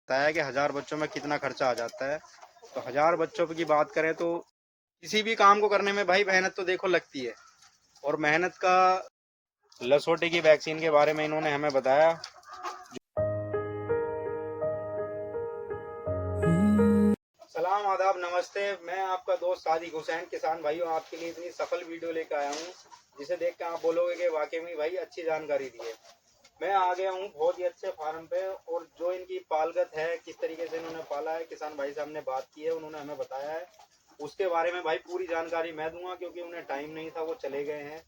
बताया कि 1000 बच्चों में कितना खर्चा आ जाता है। तो 1000 बच्चों की बात करें तो किसी भी काम को करने में भाई मेहनत तो देखो लगती है। और मेहनत का लसोटे की वैक्सीन के बारे में इन्होंने हमें बताया। सलाम आदाब नमस्ते, मैं आपका दोस्त सादिक हुसैन किसान भाइयों आपके लिए इतनी सफल वीडियो लेकर आया हूँ जिसे देख कर आप बोलोगे कि वाकई में भाई अच्छी जानकारी दी है। मैं आ गया हूँ बहुत ही अच्छे फार्म पे, और जो इनकी पालगत है, किस तरीके से इन्होंने पाला है, किसान भाई से हमने बात की है, उन्होंने हमें बताया है। उसके बारे में भाई पूरी जानकारी मैं दूंगा क्योंकि उन्हें टाइम नहीं था, वो चले गए हैं।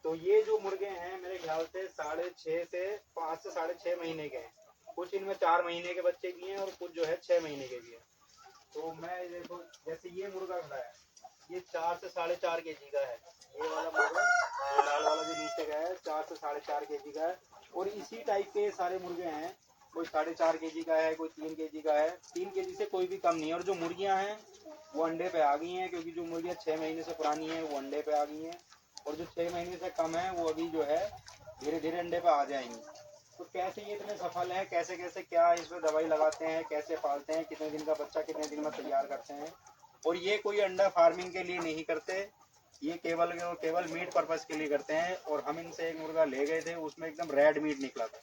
तो ये जो मुर्गे हैं मेरे ख्याल से 6.5 से 5 से 6.5 महीने के हैं। कुछ इनमें 4 महीने के बच्चे भी हैं और कुछ जो है 6 महीने के भी हैं। तो मैं देखो, जैसे ये मुर्गा खड़ा है, ये 4 से 4.5 केजी का है। ये वाला मुर्गा, ये लाल वाला जो नीचे का है, 4 से 4.5 केजी का है। और इसी टाइप के सारे मुर्गे हैं। कोई 4.5 केजी का है, कोई 3 केजी का है। 3 केजी से कोई भी कम नहीं है। और जो मुर्गियां हैं वो अंडे पे आ गई हैं, क्योंकि जो मुर्गियां 6 महीने से पुरानी हैं वो अंडे पे आ गई हैं। और जो 6 महीने से कम है वो अभी जो है धीरे धीरे अंडे पे आ जाएंगी। तो कैसे ये इतने सफल हैं, कैसे कैसे क्या इसमें दवाई लगाते हैं, कैसे पालते हैं, कितने दिन का बच्चा कितने दिन में तैयार करते हैं। और ये कोई अंडा फार्मिंग के लिए नहीं करते, ये केवल और केवल मीट पर्पज के लिए करते हैं। और हम इनसे एक मुर्गा ले गए थे, उसमें एकदम रेड मीट निकला था।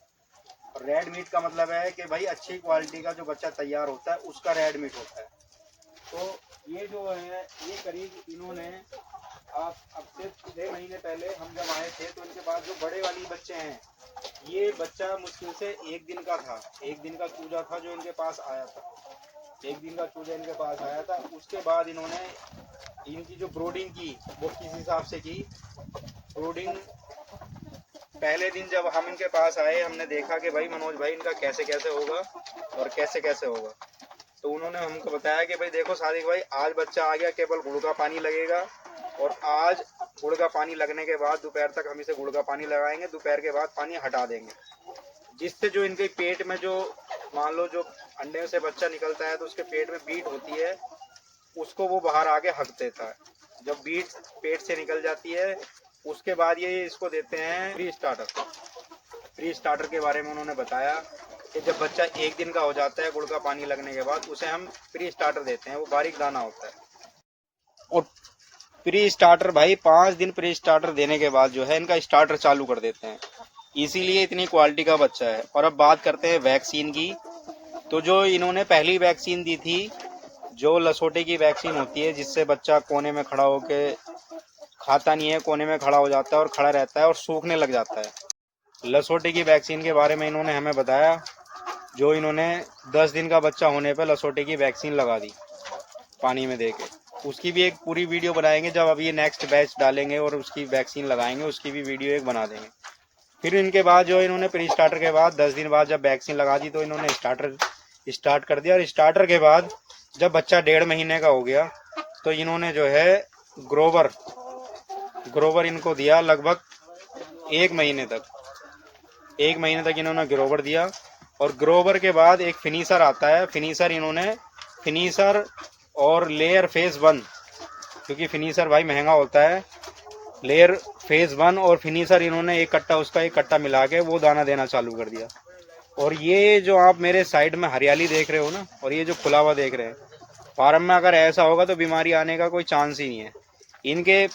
और रेड मीट का मतलब है कि भाई अच्छी क्वालिटी का जो बच्चा तैयार होता है उसका रेड मीट होता है। तो ये जो है, ये करीब इन्होंने आप अब से 6 महीने पहले हम जब आए थे तो इनके पास जो बड़े वाली बच्चे हैं, ये बच्चा मुश्किल से 1 दिन का था। 1 दिन का चूजा था जो इनके पास आया था। 1 दिन का चूजा इनके पास आया था। उसके बाद इन्होंने इनकी जो ब्रोडिंग की वो किस हिसाब से की। ब्रोडिंग पहले दिन जब हम इनके पास आए, हमने देखा कि भाई मनोज भाई इनका कैसे कैसे होगा और कैसे कैसे होगा। तो उन्होंने हमको बताया कि भाई देखो सादिक भाई, आज बच्चा आ गया, केवल गुड़ का पानी लगेगा। और आज गुड़ का पानी लगने के बाद दोपहर तक हम इसे गुड़ का पानी लगाएंगे, दोपहर के बाद पानी हटा देंगे। जिससे जो इनके पेट में जो, मान लो जो अंडे से बच्चा निकलता है तो उसके पेट में बीट होती है, उसको वो बाहर आके हक देता है। जब बीट पेट से निकल जाती है उसके बाद ये इसको देते हैं प्री स्टार्टर। प्री स्टार्टर के बारे में उन्होंने बताया कि जब बच्चा 1 दिन का हो जाता है गुड़ का पानी लगने के बाद, उसे हम प्री स्टार्टर देते हैं। वो बारीक दाना होता है। और प्री स्टार्टर भाई 5 दिन प्री स्टार्टर देने के बाद जो है इनका स्टार्टर चालू कर देते हैं। इसीलिए इतनी क्वालिटी का बच्चा है। और अब बात करते हैं वैक्सीन की। तो जो इन्होंने पहली वैक्सीन दी थी, जो लसोटे की वैक्सीन होती है, जिससे बच्चा कोने में खड़ा होके खाता नहीं है, कोने में खड़ा हो जाता है और खड़ा रहता है और सूखने लग जाता है। लसोटे की वैक्सीन के बारे में इन्होंने हमें बताया। जो इन्होंने 10 दिन का बच्चा होने पर लसोटे की वैक्सीन लगा दी पानी में दे के। उसकी भी एक पूरी वीडियो बनाएंगे जब अब ये नेक्स्ट बैच डालेंगे और उसकी वैक्सीन लगाएंगे, उसकी भी वीडियो एक बना देंगे। फिर इनके बाद जो इन्होंने प्री स्टार्टर के बाद 10 दिन बाद जब वैक्सीन लगा दी तो इन्होंने स्टार्टर स्टार्ट कर दिया। और स्टार्टर के बाद जब बच्चा 1.5 महीने का हो गया तो इन्होंने जो है ग्रोवर ग्रोवर इनको दिया लगभग 1 महीने तक। 1 महीने तक इन्होंने ग्रोवर दिया। और ग्रोवर के बाद एक फिनिशर आता है। फिनिशर इन्होंने फिनिशर और लेयर फेज 1, क्योंकि फिनिशर भाई महंगा होता है। लेयर फेज 1 और फिनिशर इन्होंने एक कट्टा, उसका एक कट्टा मिला के वो दाना देना चालू कर दिया। और ये जो आप मेरे साइड में हरियाली देख रहे हो ना, और ये जो खुला हुआ देख रहे हैं, फार्म में अगर ऐसा होगा तो बीमारी आने का कोई चांस ही नहीं है। इनके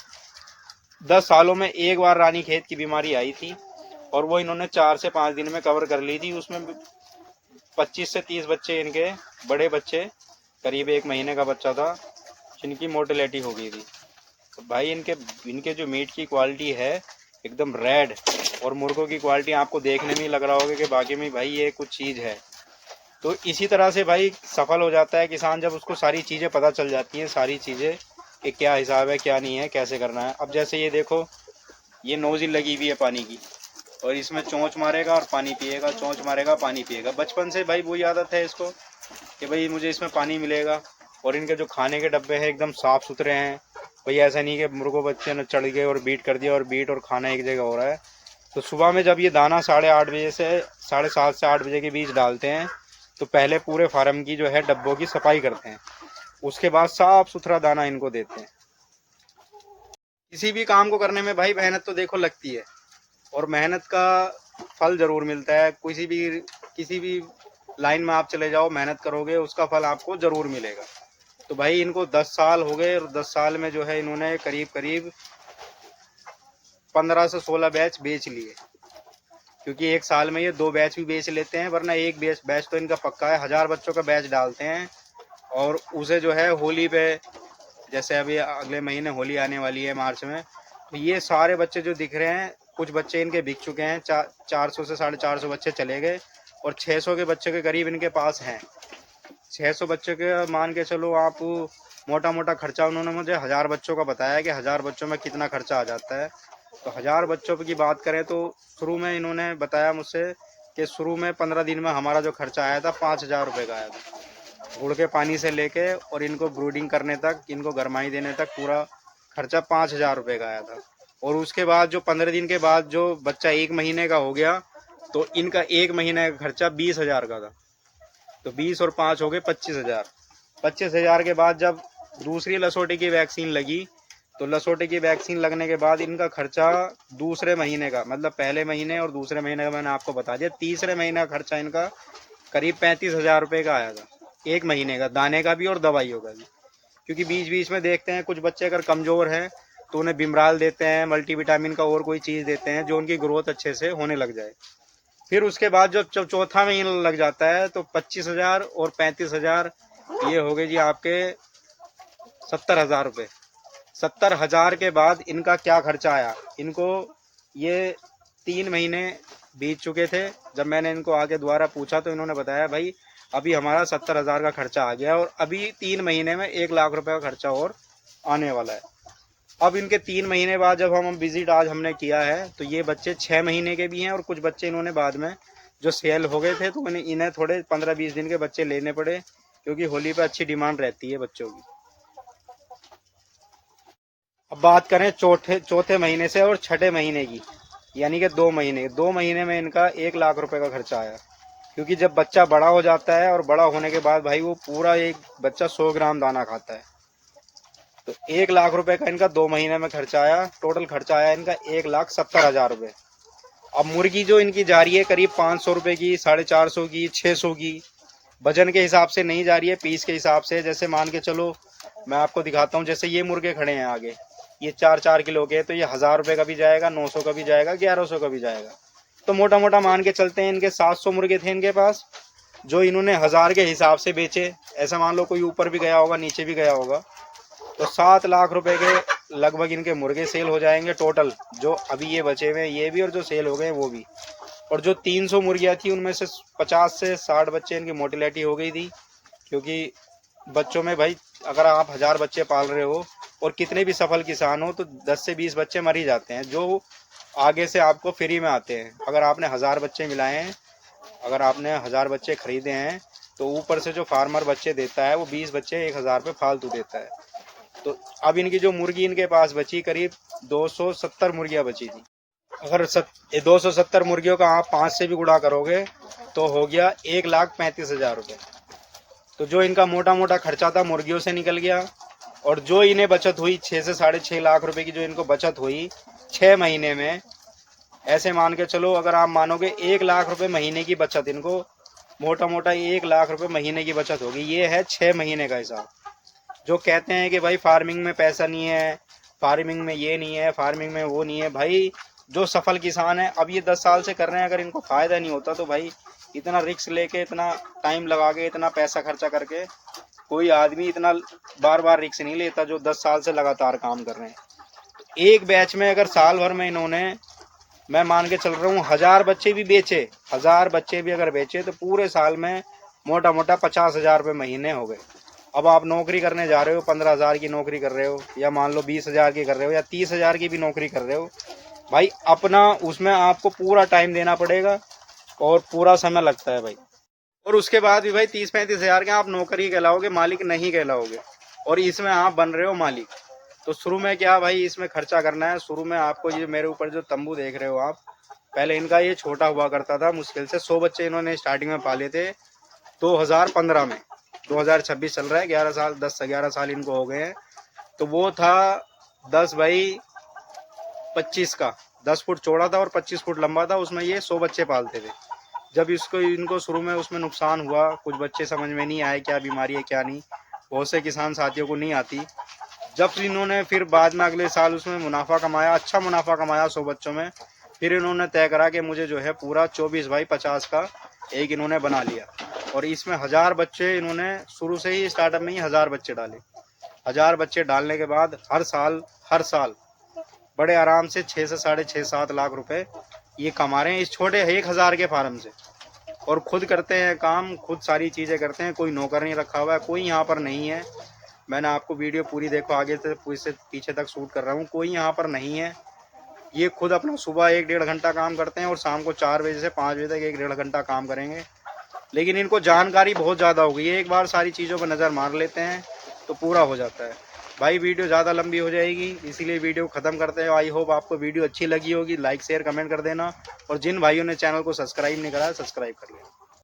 10 सालों में एक बार रानीखेत की बीमारी आई थी और वो इन्होंने 4 से 5 दिन में कवर कर ली थी। उसमें 25 से 30 बच्चे, इनके बड़े बच्चे, करीब 1 महीने का बच्चा था, जिनकी मोर्टेलिटी हो गई थी। तो भाई इनके इनके जो मीट की क्वालिटी है एकदम रेड, और मुर्गों की क्वालिटी आपको देखने में ही लग रहा होगा कि बाकी में भाई ये कुछ चीज़ है। तो इसी तरह से भाई सफल हो जाता है किसान, जब उसको सारी चीज़ें पता चल जाती हैं, सारी चीज़ें कि क्या हिसाब है क्या नहीं है, कैसे करना है। अब जैसे ये देखो, ये नोजिल लगी हुई है पानी की, और इसमें चोंच मारेगा और पानी पिएगा, चोंच मारेगा पानी पिएगा। बचपन से भाई वही आदत है इसको कि भाई मुझे इसमें पानी मिलेगा। और इनके जो खाने के डब्बे हैं एकदम साफ़ सुथरे हैं। भाई ऐसा नहीं कि मुर्गों बच्चे ने चढ़ गए और बीट कर दिया और बीट और खाना एक जगह हो रहा है। तो सुबह में जब ये दाना 8:30 बजे से 7:30 से 8 बजे के बीच डालते हैं तो पहले पूरे फार्म की जो है डब्बों की सफाई करते हैं। उसके बाद साफ सुथरा दाना इनको देते हैं। किसी भी काम को करने में भाई मेहनत तो देखो लगती है, और मेहनत का फल ज़रूर मिलता है। किसी भी लाइन में आप चले जाओ, मेहनत करोगे, उसका फल आपको ज़रूर मिलेगा। तो भाई इनको 10 साल हो गए और 10 साल में जो है इन्होंने करीब करीब 15 से 16 बैच बेच लिए, क्योंकि एक साल में ये 2 बैच भी बेच लेते हैं, वरना एक बैच तो इनका पक्का है। 1000 बच्चों का बैच डालते हैं और उसे जो है होली पे, जैसे अभी अगले महीने होली आने वाली है मार्च में, तो ये सारे बच्चे जो दिख रहे हैं, कुछ बच्चे इनके बिक चुके हैं, 400 से 450 बच्चे चले गए और 600 के बच्चे के करीब इनके पास हैं। 600 बच्चों के मान के चलो आप, मोटा मोटा खर्चा उन्होंने मुझे 1000 बच्चों का बताया कि 1000 बच्चों में कितना खर्चा आ जाता है। तो 1000 बच्चों की बात करें तो शुरू में इन्होंने बताया मुझसे कि शुरू में 15 दिन में हमारा जो खर्चा आया था 5000 रुपये का आया था। गुड़ के पानी से लेके और इनको ब्रूडिंग करने तक, इनको गरमाई देने तक पूरा खर्चा 5000 रुपये का आया था। और उसके बाद जो 15 दिन के बाद जो बच्चा 1 महीने का हो गया, तो इनका 1 महीने का खर्चा 20,000 का था। तो 20 और 5 हो गए 25,000। 25,000 के बाद जब दूसरी लसोटी की वैक्सीन लगी, तो लसोटी की वैक्सीन लगने के बाद इनका खर्चा दूसरे महीने का, मतलब पहले महीने और दूसरे महीने का मैंने आपको बता दिया, तीसरे महीने का खर्चा इनका करीब 35,000 रुपये का आया था, 1 महीने का, दाने का भी और दवाइयों का भी। क्योंकि बीच बीच में देखते हैं कुछ बच्चे अगर कमज़ोर हैं तो उन्हें बिमराल देते हैं, मल्टीविटामिन का और कोई चीज़ देते हैं जो उनकी ग्रोथ अच्छे से होने लग जाए। फिर उसके बाद जब चौथा महीना लग जाता है तो 25,000 और 35,000, ये हो गए जी आपके 70,000 रुपये। 70,000 के बाद इनका क्या खर्चा आया, इनको ये 3 महीने बीत चुके थे। जब मैंने इनको आके दोबारा पूछा तो इन्होंने बताया भाई अभी हमारा 70,000 का खर्चा आ गया और अभी 3 महीने में 1 लाख रुपए का खर्चा और आने वाला है। अब इनके 3 महीने बाद जब हम विजिट आज हमने किया है तो ये बच्चे 6 महीने के भी हैं और कुछ बच्चे इन्होंने बाद में जो सेल हो गए थे तो इन्हें थोड़े 15-20 दिन के बच्चे लेने पड़े, क्योंकि होली पे अच्छी डिमांड रहती है बच्चों की। अब बात करें चौथे महीने से और छठे महीने की, यानी कि 2 महीने में इनका 1 लाख रुपए का खर्चा आया। क्योंकि जब बच्चा बड़ा हो जाता है और बड़ा होने के बाद भाई वो पूरा एक बच्चा 100 ग्राम दाना खाता है, तो 1 लाख रुपए का इनका 2 महीने में खर्चा आया। टोटल खर्चा आया इनका 1,70,000 रुपये। अब मुर्गी जो इनकी जा रही है करीब 500 रुपये की, 450 की, 600 की, वजन के हिसाब से नहीं जा रही है, पीस के हिसाब से। जैसे मान के चलो मैं आपको दिखाता हूँ, जैसे ये मुर्गे खड़े हैं आगे, ये 4-4 किलो के, तो ये 1000 रुपये का भी जाएगा, 900 का भी जाएगा, 1100 का भी जाएगा। तो मोटा मोटा मान के चलते हैं इनके 700 मुर्गे थे इनके पास, जो इन्होंने 1000 के हिसाब से बेचे। ऐसा मान लो कोई ऊपर भी गया होगा नीचे भी गया होगा, तो 7 लाख रुपए के लगभग इनके मुर्गे सेल हो जाएंगे टोटल, जो अभी ये बचे हुए हैं ये भी और जो सेल हो गए वो भी। और जो 300 मुर्गियाँ थी उनमें से 50 से 60 बच्चे इनकी मोर्टेलिटी हो गई थी। क्योंकि बच्चों में भाई अगर आप 1000 बच्चे पाल रहे हो और कितने भी सफल किसान हो तो 10 से 20 बच्चे मर ही जाते हैं, जो आगे से आपको फ्री में आते हैं। अगर आपने 1000 बच्चे मिलाए हैं, अगर आपने 1000 बच्चे खरीदे हैं, तो ऊपर से जो फार्मर बच्चे देता है वो 20 बच्चे 1000 पे फालतू देता है। तो अब इनकी जो मुर्गी इनके पास बची करीब 270 मुर्गियाँ बची थी। अगर 270 मुर्गियों का आप 5 से भी गुणा करोगे तो हो गया 1,35,000 रुपये। तो जो इनका मोटा मोटा खर्चा था मुर्गियों से निकल गया, और जो इन्हें बचत हुई 6 से 6.5 लाख रुपए की जो इनको बचत हुई 6 महीने में, ऐसे मान के चलो अगर आप मानोगे 1 लाख रुपए महीने की बचत, इनको मोटा मोटा 1 लाख रुपए महीने की बचत होगी। ये है 6 महीने का हिसाब। जो कहते हैं कि भाई फार्मिंग में पैसा नहीं है, फार्मिंग में ये नहीं है, फार्मिंग में वो नहीं है, भाई जो सफल किसान है अब ये 10 साल से कर रहे हैं, अगर इनको फ़ायदा नहीं होता तो भाई इतना रिस्क लेके, इतना टाइम लगा के, इतना पैसा खर्चा करके कोई आदमी इतना बार बार रिस्क नहीं लेता जो 10 साल से लगातार काम कर रहे हैं। एक बैच में अगर साल भर में इन्होंने, मैं मान के चल रहा हूँ 1000 बच्चे भी बेचे, 1000 बच्चे भी अगर बेचे तो पूरे साल में मोटा मोटा 50,000 रुपये महीने हो गए। अब आप नौकरी करने जा रहे हो, 15,000 की नौकरी कर रहे हो, या मान लो 20,000 की कर रहे हो, या 30,000 की भी नौकरी कर रहे हो, भाई अपना उसमें आपको पूरा टाइम देना पड़ेगा और पूरा समय लगता है भाई। और उसके बाद भी भाई 30-35,000 के आप नौकरी कहलाओगे, मालिक नहीं कहलाओगे, और इसमें आप बन रहे हो मालिक। तो शुरू में क्या भाई इसमें खर्चा करना है। शुरू में आपको ये मेरे ऊपर जो तंबू देख रहे हो आप, पहले इनका ये छोटा हुआ करता था, मुश्किल से 100 बच्चे इन्होंने स्टार्टिंग में पाले थे 2015 में। 2026 चल रहा है, 11 साल 10 से 11 साल इनको हो गए हैं। तो वो था 10 बाई 25 का, 10 फुट चौड़ा था और 25 फुट लंबा था, उसमें ये 100 बच्चे पालते थे। जब इनको शुरू में उसमें नुकसान हुआ, कुछ बच्चे समझ में नहीं आए क्या बीमारी है क्या नहीं, बहुत से किसान साथियों को नहीं आती। जब इन्होंने फिर बाद में अगले साल उसमें मुनाफा कमाया, अच्छा मुनाफा कमाया 100 बच्चों में, फिर इन्होंने तय करा कि मुझे जो है पूरा 24/50 का एक इन्होंने बना लिया। और इसमें 1000 बच्चे इन्होंने शुरू से ही स्टार्टअप में ही 1000 बच्चे डाले। 1000 बच्चे डालने के बाद हर साल बड़े आराम से 6 से 6.5-7 लाख रुपए ये कमा रहे हैं इस छोटे 1000 के फार्म से। और खुद करते हैं काम, खुद सारी चीज़ें करते हैं, कोई नौकर नहीं रखा हुआ है, कोई यहाँ पर नहीं है। मैंने आपको वीडियो पूरी देखो, आगे से पीछे तक शूट कर रहा हूँ, कोई यहाँ पर नहीं है। ये खुद अपना सुबह 1-1.5 घंटा काम करते हैं और शाम को 4 बजे से 5 बजे तक 1-1.5 घंटा काम करेंगे। लेकिन इनको जानकारी बहुत ज़्यादा हो गई है, एक बार सारी चीज़ों पर नज़र मार लेते हैं तो पूरा हो जाता है। भाई वीडियो ज़्यादा लंबी हो जाएगी, इसीलिए वीडियो ख़त्म करते हैं। आई होप आपको वीडियो अच्छी लगी होगी। लाइक शेयर कमेंट कर देना, और जिन भाइयों ने चैनल को सब्सक्राइब नहीं करा है सब्सक्राइब कर लेना।